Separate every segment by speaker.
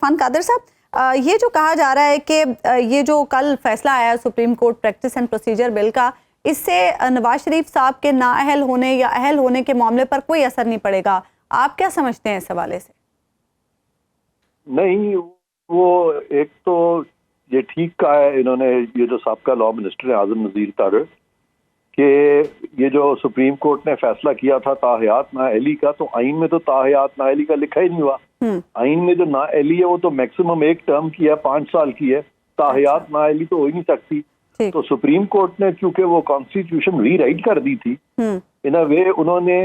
Speaker 1: فان قادر صاحب، یہ جو کہا جا رہا ہے کہ یہ جو کل فیصلہ آیا Supreme Court practice and procedure bill کا، اس سے نواز شریف صاحب کے نااہل ہونے یا اہل ہونے کے معاملے پر کوئی اثر نہیں پڑے گا، آپ کیا سمجھتے ہیں اس حوالے سے؟
Speaker 2: نہیں، وہ ایک تو یہ ٹھیک کہا ہے انہوں نے، یہ جو سابقہ لاء منسٹر اعظم نذیر طارق، کہ یہ جو سپریم کورٹ نے فیصلہ کیا تھا تاحیات نااہلی کا، تو آئین میں تو تاحیات نااہلی کا لکھا ہی نہیں ہوا۔ آئین میں جو نااہلی ہے وہ تو میکسیمم ایک ٹرم کی ہے، 5 سال کی ہے، تاحیات نااہلی تو ہو ہی نہیں سکتی۔ تو سپریم کورٹ نے چونکہ وہ کانسٹیٹیوشن ری رائٹ کر دی تھی، ان اے وے انہوں نے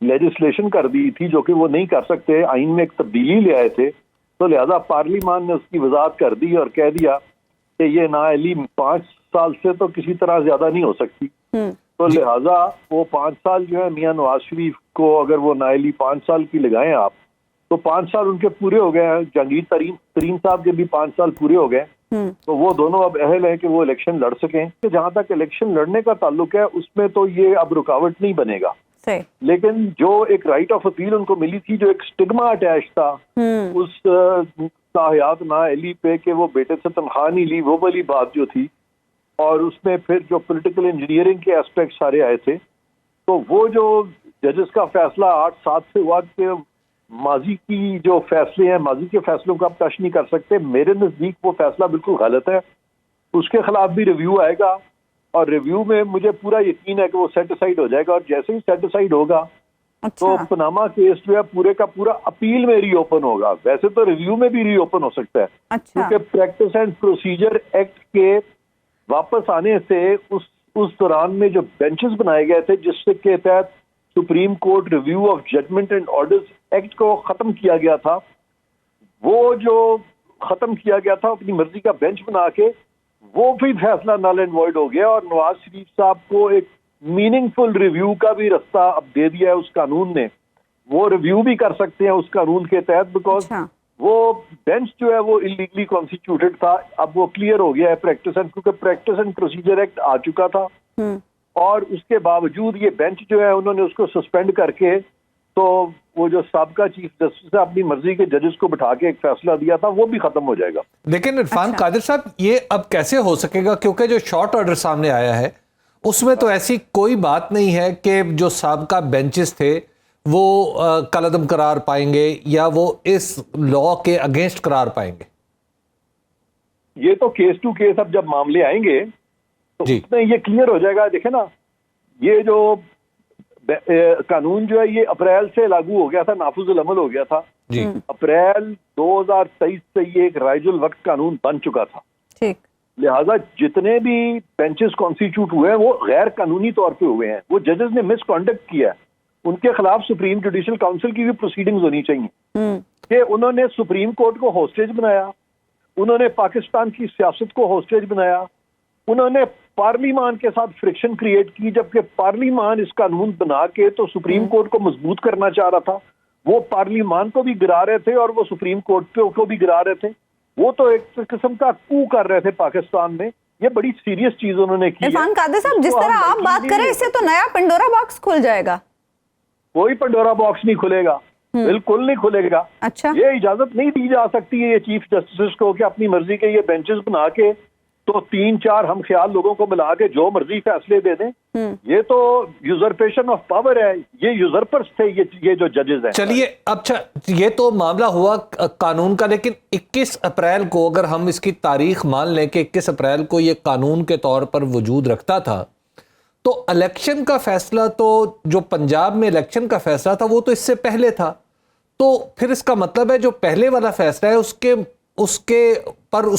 Speaker 2: لیجسلیشن کر دی تھی جو کہ وہ نہیں کر سکتے، آئین میں ایک تبدیلی لے آئے تھے، تو لہذا پارلیمان نے اس کی وضاحت کر دی اور کہہ دیا کہ یہ نااہلی 5 سال سے تو کسی طرح زیادہ نہیں ہو سکتی۔ تو لہذا وہ 5 سال جو ہے میاں نواز شریف کو اگر وہ نااہلی 5 سال کی لگائیں آپ، تو 5 سال ان کے پورے ہو گئے ہیں، جہانگیر ترین صاحب کے بھی 5 سال پورے ہو گئے، تو وہ دونوں اب اہل ہیں کہ وہ الیکشن لڑ سکیں۔ جہاں تک الیکشن لڑنے کا تعلق ہے اس میں تو یہ اب رکاوٹ نہیں بنے گا، لیکن جو ایک رائٹ آف اپیل ان کو ملی تھی، جو ایک سٹگما اٹیچ تھا اس تاحیات نااہلی پہ کہ وہ بیٹے سے تنخواہ نہیں لی، وہ والی بات جو تھی، اور اس میں پھر جو پولیٹیکل انجینئرنگ کے اسپیکٹ سارے آئے تھے، تو وہ جو ججز کا فیصلہ 8-7 سے ہوا کہ ماضی کی جو فیصلے ہیں، ماضی کے فیصلوں کو آپ ٹچ نہیں کر سکتے، میرے نزدیک وہ فیصلہ بالکل غلط ہے۔ اس کے خلاف بھی ریویو آئے گا، اور ریویو میں مجھے پورا یقین ہے کہ وہ سیٹ اسائڈ ہو جائے گا، اور جیسے ہی سیٹ اسائڈ ہوگا تو پناما کیس جو ہے پورے کا پورا اپیل میں ری اوپن ہوگا۔ ویسے تو ریویو میں بھی ری اوپن ہو سکتا ہے، کیونکہ پریکٹس اینڈ پروسیجر ایکٹ کے واپس آنے سے اس دوران میں جو بینچز بنائے گئے تھے، جس کے تحت Supreme Court review of judgment and orders act کو ختم کیا گیا تھا، وہ جو ختم کیا گیا تھا اپنی مرضی کا بینچ بنا کے، وہ بھی فیصلہ نل اینڈ وائڈ ہو گیا، اور نواز شریف صاحب کو ایک میننگ فل ریویو کا بھی رستہ اب دے دیا ہے اس قانون نے۔ وہ ریویو بھی کر سکتے ہیں اس قانون کے تحت، بیکاز وہ بینچ جو ہے وہ انلیگلی کانسٹیٹیوٹڈ تھا، اب وہ کلیئر ہو گیا ہے پریکٹس اینڈ، کیونکہ پریکٹس اینڈ پروسیجر ایکٹ آ چکا تھا، اور اس کے باوجود یہ بینچ جو ہے انہوں نے اس کو سسپینڈ کر کے، تو وہ جو سابقہ چیف جسٹس نے اپنی مرضی کے ججز کو بٹھا کے ایک فیصلہ دیا تھا، وہ بھی ختم ہو جائے گا۔
Speaker 3: لیکن عرفان قادر صاحب، یہ اب کیسے ہو سکے گا؟ کیونکہ جو شارٹ آرڈر سامنے آیا ہے اس میں تو ایسی کوئی بات نہیں ہے کہ جو سابقہ بینچز تھے وہ کالعدم قرار پائیں گے یا وہ اس لاء کے اگینسٹ قرار پائیں گے۔
Speaker 2: یہ تو کیس ٹو کیس اب جب معاملے آئیں گے تو اس میں یہ کلیئر ہو جائے گا۔ دیکھیں نا، یہ جو قانون جو ہے یہ اپریل سے لاگو ہو گیا تھا، نافذ العمل ہو گیا تھا، اپریل 2023 سے یہ ایک رائج الوقت قانون بن چکا تھا، لہٰذا جتنے بھی بینچز کانسٹیٹیوٹ ہوئے ہیں وہ غیر قانونی طور پہ ہوئے ہیں، وہ ججز نے مس کانڈکٹ کیا ہے، ان کے خلاف سپریم جوڈیشل کاؤنسل کی بھی پروسیڈنگز ہونی چاہیے کہ انہوں نے سپریم کورٹ کو ہوسٹیج بنایا، انہوں نے پاکستان کی سیاست کو ہوسٹیج بنایا، انہوں نے پارلیمان کے ساتھ فرکشن کریٹ کی، جبکہ پارلیمان اس قانون بنا کے تو سپریم کورٹ کو مضبوط کرنا چاہ رہا تھا، وہ پارلیمان کو بھی گرا رہے تھے اور وہ سپریم کورٹ کو بھی گرا رہے تھے، وہ تو ایک قسم کا کو کر رہے تھے پاکستان میں۔ یہ بڑی سیریس چیز انہوں نے کی ہے۔
Speaker 1: عرفان قادر صاحب، جس طرح آپ بات کریں اس سے تو نیا پنڈورا باکس کھل جائے گا۔
Speaker 2: کوئی پنڈورا باکس نہیں کھلے گا، بالکل نہیں کھلے گا۔ یہ اجازت نہیں دی جا سکتی ہے یہ چیف جسٹس کو کہ اپنی مرضی کے یہ بینچز بنا کے تو 3-4 ہم خیال لوگوں کو ملا کے جو مرضی فیصلے دے دیں۔ یہ تو یوزرپیشن آف پاور ہے، یہ یوزرپرس تھے یہ جو ججز ہیں۔
Speaker 3: چلیے، اچھا یہ تو معاملہ ہوا قانون کا، لیکن 21 اپریل کو اگر ہم اس کی تاریخ مان لیں کہ 21 اپریل کو یہ قانون کے طور پر وجود رکھتا تھا، تو الیکشن کا فیصلہ تو جو پنجاب میں الیکشن کا فیصلہ تھا وہ تو اس سے پہلے تھا، تو پھر اس کا مطلب ہے جو پہلے والا فیصلہ ہے اس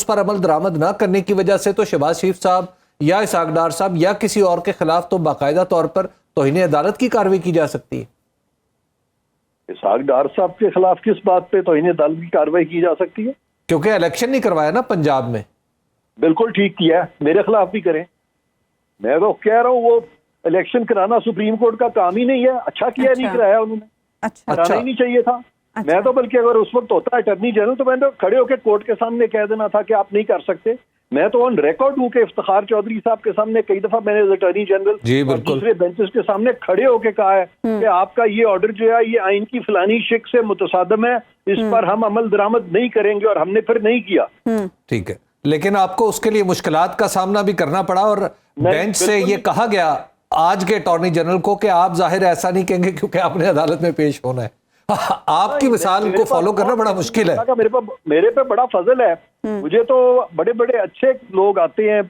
Speaker 3: پر عمل درآمد نہ کرنے کی وجہ سے تو شہباز شریف صاحب یا اسحاق ڈار صاحب یا کسی اور کے خلاف تو باقاعدہ طور پر توہین عدالت کی کارروائی کی جا سکتی ہے۔
Speaker 2: اسحاق ڈار صاحب کے خلاف کس بات پہ توہین عدالت کی کارروائی کی جا سکتی ہے؟
Speaker 3: کیونکہ الیکشن نہیں کروایا نا پنجاب میں۔
Speaker 2: بالکل ٹھیک کیا ہے، میرے خلاف بھی کریں، میں تو کہہ رہا ہوں وہ الیکشن کرانا سپریم کورٹ کا کام ہی نہیں ہے، اچھا کیا نہیں کرایا انہوں نے، کرانا ہی نہیں چاہیے تھا۔ میں تو بلکہ اگر اس وقت ہوتا اٹارنی جنرل تو میں تو کھڑے ہو کے کورٹ کے سامنے کہہ دینا تھا کہ آپ نہیں کر سکتے، میں تو آن ریکارڈ ہوں کہ افتخار چودھری صاحب کے سامنے کئی دفعہ میں نے اٹارنی جنرل اور دوسرے بینچز کے سامنے کھڑے ہو کے کہا ہے کہ آپ کا یہ آرڈر جو ہے یہ آئین کی فلانی شق سے متصادم ہے, اس پر ہم عمل درآمد نہیں کریں گے, اور ہم نے پھر نہیں کیا.
Speaker 3: ٹھیک ہے, لیکن آپ کو اس کے لیے مشکلات کا سامنا بھی کرنا پڑا, اور بینچ سے یہ کہا گیا آج کے اٹارنی جنرل کو کہ آپ ظاہر ایسا نہیں کہیں گے کیونکہ آپ نے عدالت میں پیش ہونا ہے. آپ کی مثال کو فالو کرنا بڑا مشکل ہے.
Speaker 2: میرے پہ بڑا فضل ہے, مجھے تو بڑے بڑے اچھے لوگ آتے ہیں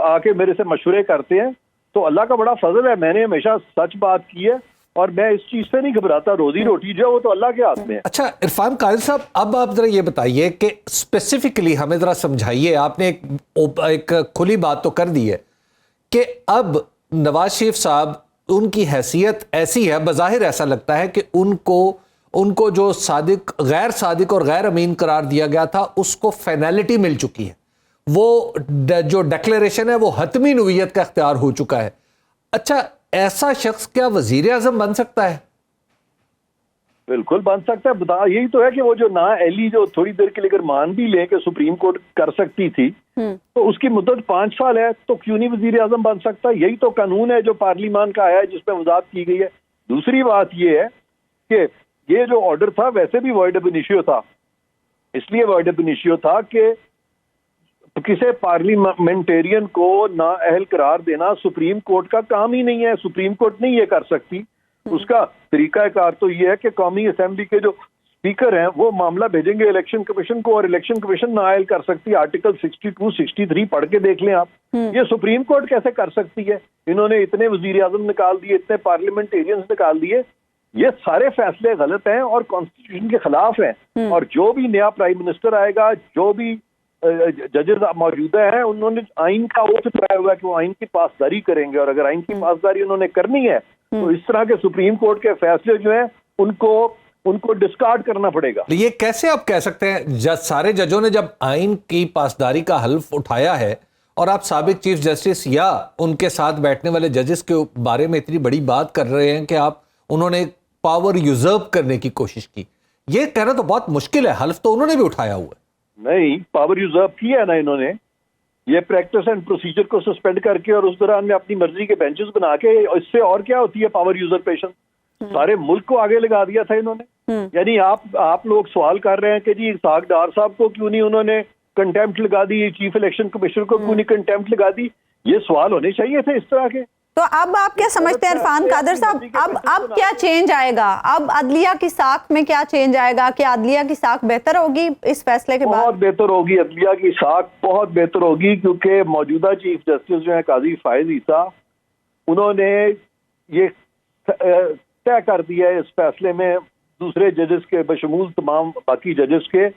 Speaker 2: آ کے میرے سے مشورے کرتے ہیں, تو اللہ کا بڑا فضل ہے. میں نے ہمیشہ سچ بات کی ہے اور میں اس چیز سے نہیں گھبراتا. روزی روٹی جو ہے وہ تو اللہ کے ہاتھ میں ہے.
Speaker 3: اچھا عرفان قادری صاحب, اب آپ ذرا یہ بتائیے کہ اسپیسیفکلی ہمیں ذرا سمجھائیے, آپ نے ایک کھلی بات تو کر دی ہے کہ اب نواز شریف صاحب ان کی حیثیت ایسی ہے, بظاہر ایسا لگتا ہے کہ ان کو جو غیر صادق اور غیر امین قرار دیا گیا تھا اس کو فائنلٹی مل چکی ہے, وہ جو ڈکلیریشن ہے وہ حتمی نوعیت کا اختیار ہو چکا ہے. اچھا ایسا شخص کیا وزیر اعظم بن سکتا ہے؟
Speaker 2: بالکل بن سکتا ہے. یہی تو ہے کہ وہ جو نا اہلی جو تھوڑی دیر کے لیے اگر مان بھی لے کہ سپریم کورٹ کر سکتی تھی تو اس کی مدت 5 سال ہے, تو کیوں نہیں وزیر اعظم بن سکتا؟ یہی تو قانون ہے جو پارلیمان کا آیا ہے جس میں وضاحت کی گئی ہے. دوسری بات یہ ہے کہ یہ جو آرڈر تھا ویسے بھی وائڈ اب انیشیو تھا, اس لیے وائڈ اب انیشیو تھا کہ کسی پارلیمنٹیرین کو نااہل قرار دینا سپریم کورٹ کا کام ہی نہیں ہے. سپریم کورٹ نہیں یہ کر سکتی. اس کا طریقہ کار تو یہ ہے کہ قومی اسمبلی کے جو اسپیکر ہیں وہ معاملہ بھیجیں گے الیکشن کمیشن کو, اور الیکشن کمیشن نااہل کر سکتی ہے. آرٹیکل 62 63 پڑھ کے دیکھ لیں آپ. یہ سپریم کورٹ کیسے کر سکتی ہے؟ انہوں نے اتنے وزیر اعظم نکال دیے, اتنے پارلیمنٹیرینز نکال دیے. یہ سارے فیصلے غلط ہیں اور کانسٹیٹیوشن کے خلاف ہیں. اور جو بھی نیا پرائم منسٹر آئے گا, جو بھی ججز موجودہ ہیں, انہوں نے آئین کا وہ ٹھہرایا ہوا ہے کہ وہ آئین کی پاسداری کریں گے, اور اگر آئین کی پاسداری انہوں نے کرنی ہے تو اس طرح کے سپریم کورٹ کے فیصلے جو ہیں ان کو ڈسکارڈ کرنا پڑے گا.
Speaker 3: یہ کیسے آپ کہہ سکتے ہیں؟ سارے ججوں نے جب آئین کی پاسداری کا حلف اٹھایا ہے اور آپ سابق چیف جسٹس یا ان کے ساتھ بیٹھنے والے ججز کے بارے میں اتنی بڑی بات کر رہے ہیں کہ انہوں نے پاور یوزرپ کرنے کی کوشش کی, یہ کہنا تو بہت مشکل ہے. حلف تو انہوں نے بھی اٹھایا ہوا ہے.
Speaker 2: نہیں, پاور یوزرپ کیا ہے نا انہوں نے. یہ پریکٹس اینڈ پروسیجر کو سسپینڈ کر کے اور اس دوران میں اپنی مرضی کے بینچز بنا کے, اس سے اور کیا ہوتی ہے پاور یوزرپیشن؟ سارے ملک کو آگے لگا دیا تھا انہوں نے. یعنی آپ لوگ سوال کر رہے ہیں کہ جی اسحاق ڈار صاحب کو کیوں نہیں انہوں نے کنٹیمپٹ لگا دی, چیف الیکشن کمیشنر کو کیوں نہیں کنٹیمپٹ لگا دی؟ یہ سوال ہونے چاہیے تھے اس طرح کے.
Speaker 1: تو اب آپ کیا سمجھتے ہیں عرفان قادر صاحب, اب کیا چینج آئے گا؟ اب عدلیہ کی ساکھ میں کیا چینج آئے گا؟ کیا عدلیہ کی ساکھ بہتر ہوگی اس فیصلے کے بعد؟
Speaker 2: بہت بہتر ہوگی, عدلیہ کی ساکھ بہت بہتر ہوگی, کیونکہ موجودہ چیف جسٹس جو ہیں قاضی فائز عیسیٰ, انہوں نے یہ طے کر دیا ہے اس فیصلے میں دوسرے ججز کے بشمول تمام باقی ججز کے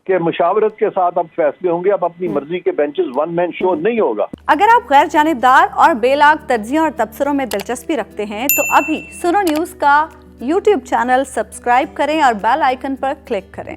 Speaker 2: کہ مشاورت کے ساتھ اب فیصلے ہوں گے. اب اپنی مرضی کے بینچز ون مین شو نہیں ہوگا.
Speaker 1: اگر آپ غیر جانبدار اور بے لاگ تجزیوں اور تبصروں میں دلچسپی رکھتے ہیں تو ابھی سنو نیوز کا YouTube چینل سبسکرائب کریں اور بیل آئیکن پر کلک کریں.